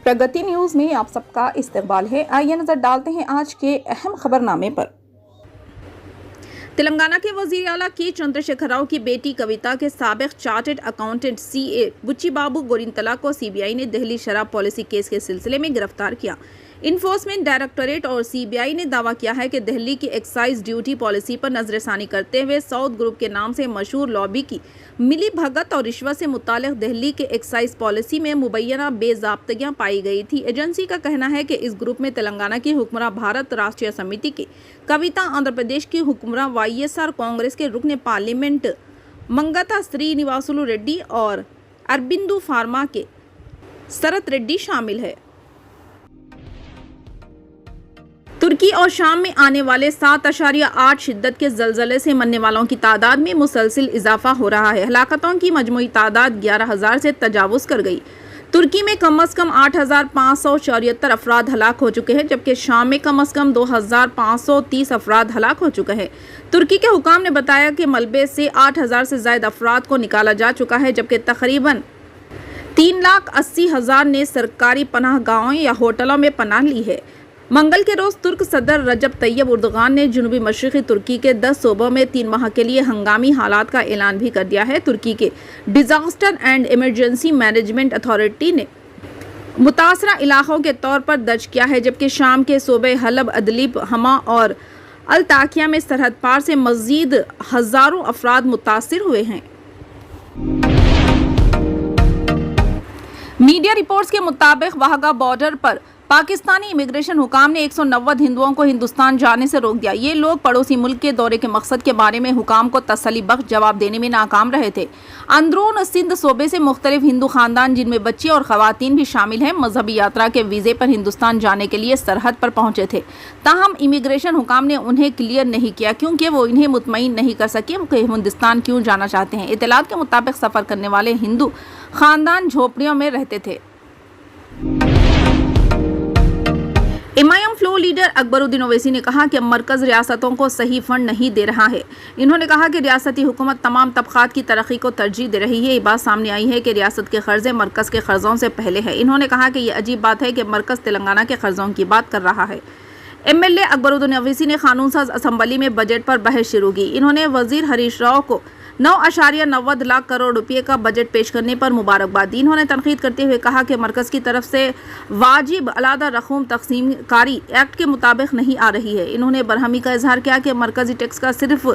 प्रगति news में आप सबका इस्तकबाल है। आइए नजर डालते हैं आज के अहम खबरनामे पर। तेलंगाना के वजीर आला के चंद्रशेखर राव की बेटी कविता के साबिक चार्टर्ड अकाउंटेंट सीए बुच्ची बाबू गोरिंतला को सीबीआई ने दिल्ली शराब पॉलिसी केस के सिलसिले में गिरफ्तार किया। इन्फोर्समेंट डायरेक्टोरेट और सीबीआई ने दावा किया है कि दिल्ली की एक्साइज ड्यूटी पॉलिसी पर नजरसानी करते हुए साउथ ग्रुप के नाम से मशहूर लॉबी की मिली भगत और रिश्वत से मुताल्लिक दिल्ली के एक्साइज पॉलिसी में मुबैना बेज़ाब्तगियां पाई गई थी। एजेंसी का कहना है कि इस ग्रुप में तेलंगाना की हुक्मरां भारत राष्ट्रीय समिति की कविता, आंध्र प्रदेश की हुक्मरां वाईएसआर कांग्रेस के रुकने पार्लियामेंट मंगता श्रीनिवासुलु रेड्डी और अरबिंदु फार्मा के शरत रेड्डी शामिल है। तुर्की और शाम में आने वाले 7.8 शिद्दत के जलजले से मरने वालों की तादाद में मुसलसिल इजाफा हो रहा है। हलाकतों की मजमूई तादाद 11,000 से तजावुज कर गई। तुर्की में कम से कम 8,574 अफराद हलाक हो चुके हैं, जबकि शाम में कम से कम 2,530 अफराद हलाक हो चुके हैं। तुर्की के हुकाम ने बताया कि मलबे से 8,000 से ज्यादा अफराद को निकाला जा चुका है, जबकि तकरीबन 3,80,000 ने सरकारी पनाह गाहों या होटलों में पनाह ली है। मंगल के रोज तुर्क सदर रजब तैयब उर्दगान ने जनूबी मशरक़ी तुर्की के 10 सूबों में 3 माह के लिए हंगामी हालात का ऐलान भी कर दिया है। तुर्की के disaster and emergency management authority ने मुतासरा इलाकों के तौर पर दर्ज किया है, जबकि शाम के सूबे हलब, अदलिब, हमा और अल-ताकिया में सरहद पार से मजीद हजारों अफराद मुतासिर हुए हैं। मीडिया रिपोर्ट्स के मुताबिक वाहगा बॉर्डर पर पाकिस्तानी इमिग्रेशन हुकाम ने 190 हिंदुओं को हिंदुस्तान जाने से रोक दिया। ये लोग पड़ोसी मुल्क के दौरे के मकसद के बारे में हुकाम को तसल्ली बख्श जवाब देने में नाकाम रहे थे। अंदरून सिंध सूबे से मुख्तलिफ हिंदू खानदान, जिनमें बच्चे और खवातीन भी शामिल हैं, मजहबी यात्रा के वीज़े पर हिंदुस्तान जाने के लिए सरहद पर पहुंचे थे। ताहम इमिग्रेशन हुकाम ने उन्हें क्लियर नहीं किया, क्योंकि वो इन्हें मुतमईन नहीं कर सके कि हिंदुस्तान क्यों जाना चाहते हैं। इत्तलात के मुताबिक सफ़र करने वाले हिंदू खानदान झोपड़ियों में रहते थे। MIM flow leader Akbaruddin Owaisi ने कहा कि मरकज रियासतों को सही फंड नहीं दे रहा है। इन्होंने कहा कि रियासती हुकूमत तमाम तबकात की तरक्की को तरजीह दे रही है। ये बात सामने आई है कि रियासत के कर्जे मरकज के कर्जों से पहले है। इन्होंने कहा कि यह अजीब बात है कि मरकज तेलंगाना के कर्जों की बात कर रहा है। एमएलए अकबरुद्दीन ओवैसी ने कानून साज असम्बली में बजट पर बहस शुरू की। इन्होंने वजीर हरीश राव को 9.90 लाख करोड़ रुपए का बजट पेश करने पर मुबारकबाद दी। इन्होंने तनकीद करते हुए कहा कि मरकज की तरफ से वाजिब अलादा रकूम तकसीम कारी एक्ट के मुताबिक नहीं आ रही है। इन्होंने बरहमी का इजहार किया कि मरकजी टैक्स का सिर्फ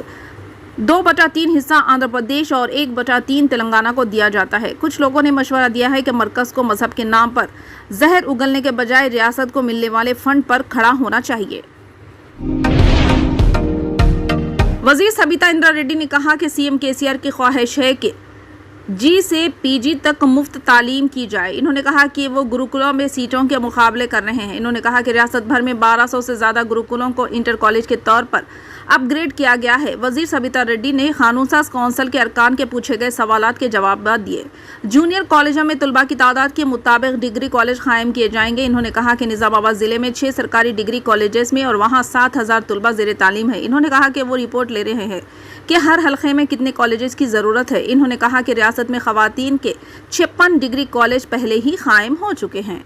2/3 हिस्सा आंध्र प्रदेश और 1/3 तेलंगाना को दिया जाता है। कुछ लोगों ने मशवरा दिया है कि मरकज को मजहब के नाम पर जहर उगलने के बजाय रियासत को मिलने वाले फंड पर खड़ा होना चाहिए। वजीर सबिता इंद्रा रेड्डी ने कहा कि सीएम केसीआर की ख्वाहिश है कि जी से पीजी तक मुफ्त तालीम की जाए। इन्होंने कहा कि वो गुरुकुलों में सीटों के मुकाबले कर रहे हैं। इन्होंने कहा कि रियासत भर में 1200 से ज़्यादा गुरुकुलों को इंटर कॉलेज के तौर पर अपग्रेड किया गया है। वजीर सबिता रेड्डी ने कानून साज कौंसिल के अरकान के पूछे गए सवालात के जवाब दिए। जूनियर कॉलेजों में तलबा की तादाद के मुताबिक डिग्री कॉलेज कायम किए जाएंगे। इन्होंने कहा कि निजामाबाद जिले में 6 सरकारी डिग्री कॉलेजेस में और वहाँ 7,000 तलबा ज़ेर तालीम है। इन्होंने कहा कि वो रिपोर्ट ले रहे हैं कि हर हल्के में कितने कॉलेजेस की ज़रूरत है। इन्होंने कहा कि रियासत में खवातीन के 56 डिग्री कॉलेज पहले ही कायम हो चुके हैं।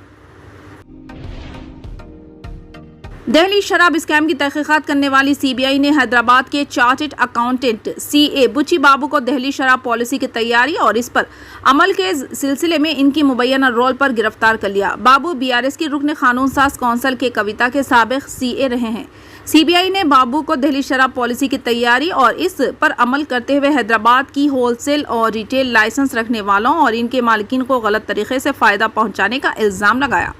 दिल्ली शराब स्कैम की तहकीकात करने वाली सीबीआई ने हैदराबाद के चार्टर्ड अकाउंटेंट सीए बुच्ची बाबू को दिल्ली शराब पॉलिसी की तैयारी और इस पर अमल के सिलसिले में इनकी मुबैना रोल पर गिरफ्तार कर लिया। बाबू बीआरएस की रुकन कानून साज कौंसिल के कविता के साबिक सीए रहे हैं। सीबीआई ने बाबू को दिल्ली शराब पॉलिसी की तैयारी और इस पर अमल करते हुए हैदराबाद की होलसेल और रिटेल लाइसेंस रखने वालों और इनके मालिकीन को गलत तरीके से फायदा पहुंचाने का इल्जाम लगाया।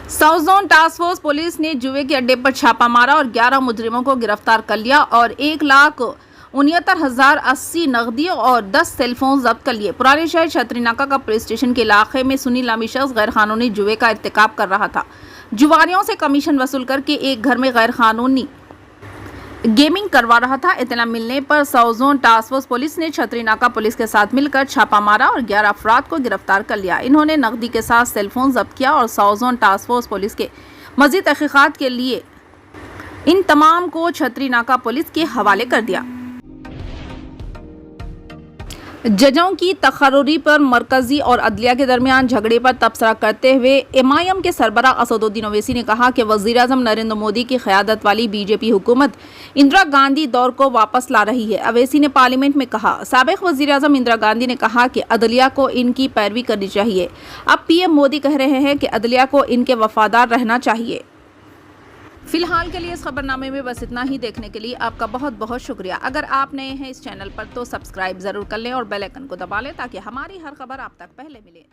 South zone task force police ने जुए के अड्डे पर छापा मारा और 11 मुजरिमों को गिरफ्तार कर लिया और 1,69,080 नकदी और 10 सेलफोन जब्त कर लिए। पुराने शहर छतरीनाका का पुलिस स्टेशन के इलाके में सुनी नामी शख्स गैर कानूनी जुए का इर्तिकाब कर रहा था। जुआरियों से कमीशन वसूल करके एक घर में गैर कानूनी गेमिंग करवा रहा था। इतना मिलने पर south zone task force police ने छतरीनाका पुलिस के साथ मिलकर छापा मारा और 11 अफराद को गिरफ्तार कर लिया। इन्होंने नकदी के साथ सेलफोन जब्त किया और south zone task force police के मजीद तहकीकात के लिए इन तमाम को छतरीनाका पुलिस के हवाले कर दिया। जजों की तकर्री पर मरकजी और अदलिया के दरमियान झगड़े पर तबसरा करते हुए एमआईएम के सरबराह असदुद्दीन ओवैसी ने कहा कि वज़ीर-ए-आज़म नरेंद्र मोदी की क़यादत वाली बीजेपी हुकूमत इंदिरा गांधी दौर को वापस ला रही है। ओवैसी ने पार्लियामेंट में कहा, साबिक़ वज़ीर-ए-आज़म इंदिरा गांधी ने कहा कि अदलिया को इनकी पैरवी करनी चाहिए। अब पीएम मोदी कह रहे हैं कि अदलिया को इनके वफादार रहना चाहिए। फिलहाल के लिए इस खबरनामे में बस इतना ही। देखने के लिए आपका बहुत बहुत शुक्रिया। अगर आप नए हैं इस चैनल पर तो सब्सक्राइब ज़रूर कर लें और बेल आइकन को दबा लें ताकि हमारी हर खबर आप तक पहले मिले।